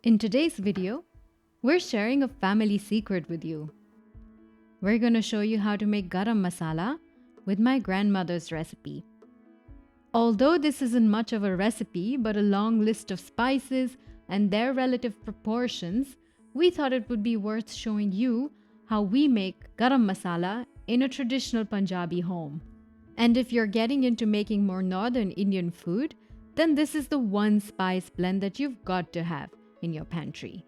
In today's video, we're sharing a family secret with you. We're going to show you how to make garam masala with my grandmother's recipe. Although this isn't much of a recipe but a long list of spices and their relative proportions, we thought it would be worth showing you how we make garam masala in a traditional Punjabi home. And if you're getting into making more northern Indian food, then this is the one spice blend that you've got to have in your pantry.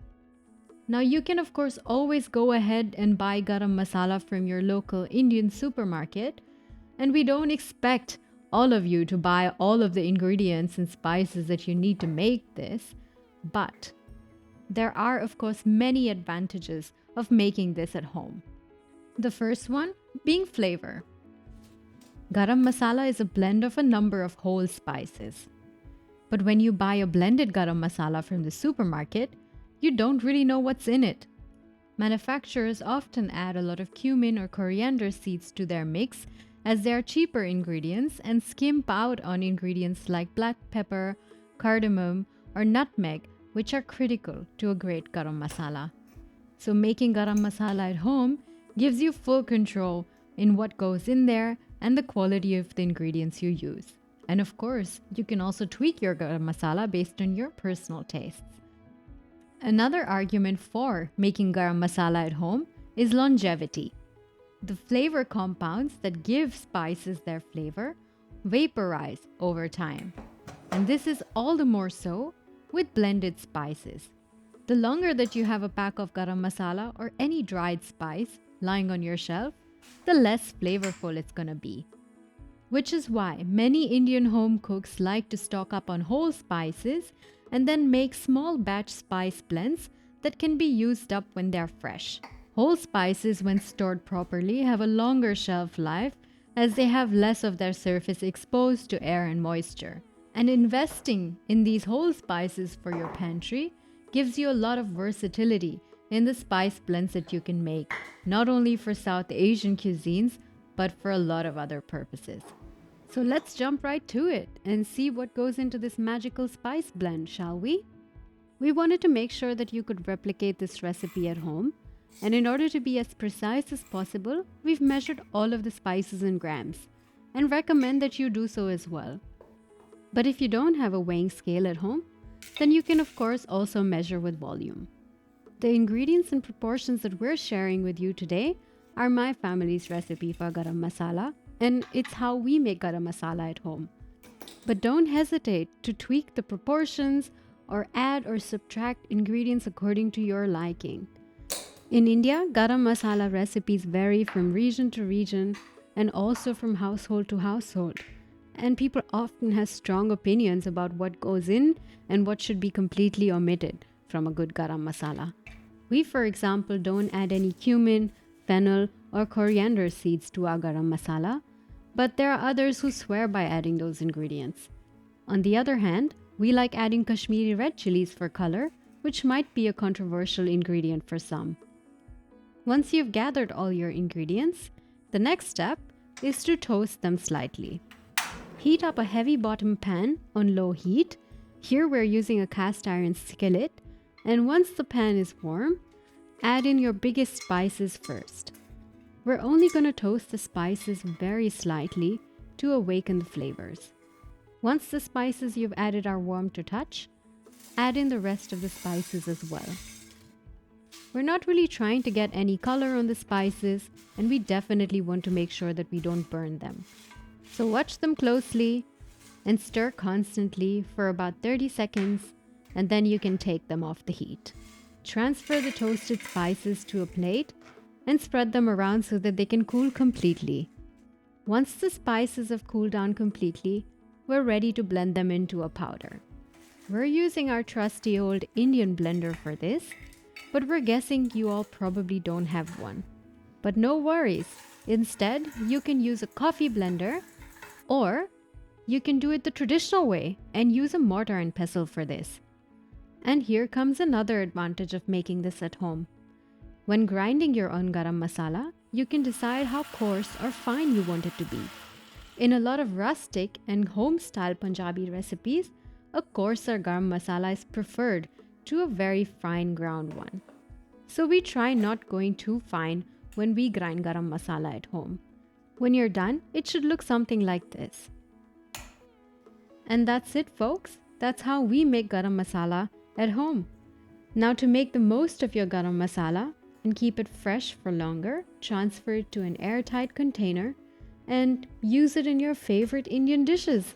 Now you can of course always go ahead and buy garam masala from your local Indian supermarket, and we don't expect all of you to buy all of the ingredients and spices that you need to make this, but there are of course many advantages of making this at home. The first one being flavor. Garam masala is a blend of a number of whole spices. But when you buy a blended garam masala from the supermarket, you don't really know what's in it. Manufacturers often add a lot of cumin or coriander seeds to their mix as they are cheaper ingredients and skimp out on ingredients like black pepper, cardamom, or nutmeg, which are critical to a great garam masala. So making garam masala at home gives you full control in what goes in there and the quality of the ingredients you use. And of course, you can also tweak your garam masala based on your personal tastes. Another argument for making garam masala at home is longevity. The flavor compounds that give spices their flavor vaporize over time. And this is all the more so with blended spices. The longer that you have a pack of garam masala or any dried spice lying on your shelf, the less flavorful it's gonna be. Which is why many Indian home cooks like to stock up on whole spices and then make small batch spice blends that can be used up when they're fresh. Whole spices, when stored properly, have a longer shelf life as they have less of their surface exposed to air and moisture. And investing in these whole spices for your pantry gives you a lot of versatility in the spice blends that you can make, not only for South Asian cuisines, but for a lot of other purposes. So let's jump right to it and see what goes into this magical spice blend, shall we? We wanted to make sure that you could replicate this recipe at home, and in order to be as precise as possible, we've measured all of the spices in grams and recommend that you do so as well. But if you don't have a weighing scale at home, then you can of course also measure with volume. The ingredients and proportions that we're sharing with you today are my family's recipe for garam masala, and it's how we make garam masala at home. But don't hesitate to tweak the proportions or add or subtract ingredients according to your liking. In India, garam masala recipes vary from region to region and also from household to household. And people often have strong opinions about what goes in and what should be completely omitted from a good garam masala. We, for example, don't add any cumin, fennel, or coriander seeds to our garam masala, but there are others who swear by adding those ingredients. On the other hand, we like adding Kashmiri red chilies for color, which might be a controversial ingredient for some. Once you've gathered all your ingredients, the next step is to toast them slightly. Heat up a heavy bottom pan on low heat. Here we're using a cast iron skillet, and once the pan is warm, add in your biggest spices first. We're only going to toast the spices very slightly to awaken the flavors. Once the spices you've added are warm to touch, add in the rest of the spices as well. We're not really trying to get any color on the spices, and we definitely want to make sure that we don't burn them. So watch them closely and stir constantly for about 30 seconds, and then you can take them off the heat. Transfer the toasted spices to a plate and spread them around so that they can cool completely. Once the spices have cooled down completely, we're ready to blend them into a powder. We're using our trusty old Indian blender for this, but we're guessing you all probably don't have one. But no worries. Instead, you can use a coffee blender, or you can do it the traditional way and use a mortar and pestle for this. And here comes another advantage of making this at home. When grinding your own garam masala, you can decide how coarse or fine you want it to be. In a lot of rustic and home-style Punjabi recipes, a coarser garam masala is preferred to a very fine ground one. So we try not going too fine when we grind garam masala at home. When you're done, it should look something like this. And that's it, folks. That's how we make garam masala at home. Now, to make the most of your garam masala and keep it fresh for longer, transfer it to an airtight container and use it in your favorite Indian dishes.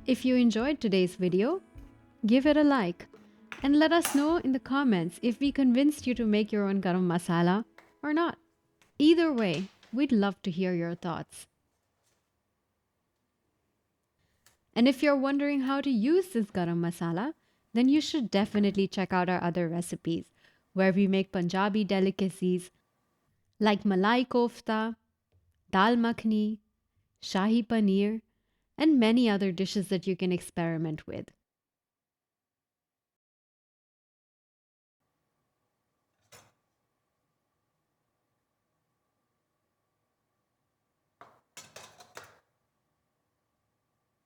If you enjoyed today's video, give it a like and let us know in the comments if we convinced you to make your own garam masala or not. Either way, we'd love to hear your thoughts. And if you're wondering how to use this garam masala, then you should definitely check out our other recipes where we make Punjabi delicacies like malai kofta, dal makhani, shahi paneer, and many other dishes that you can experiment with.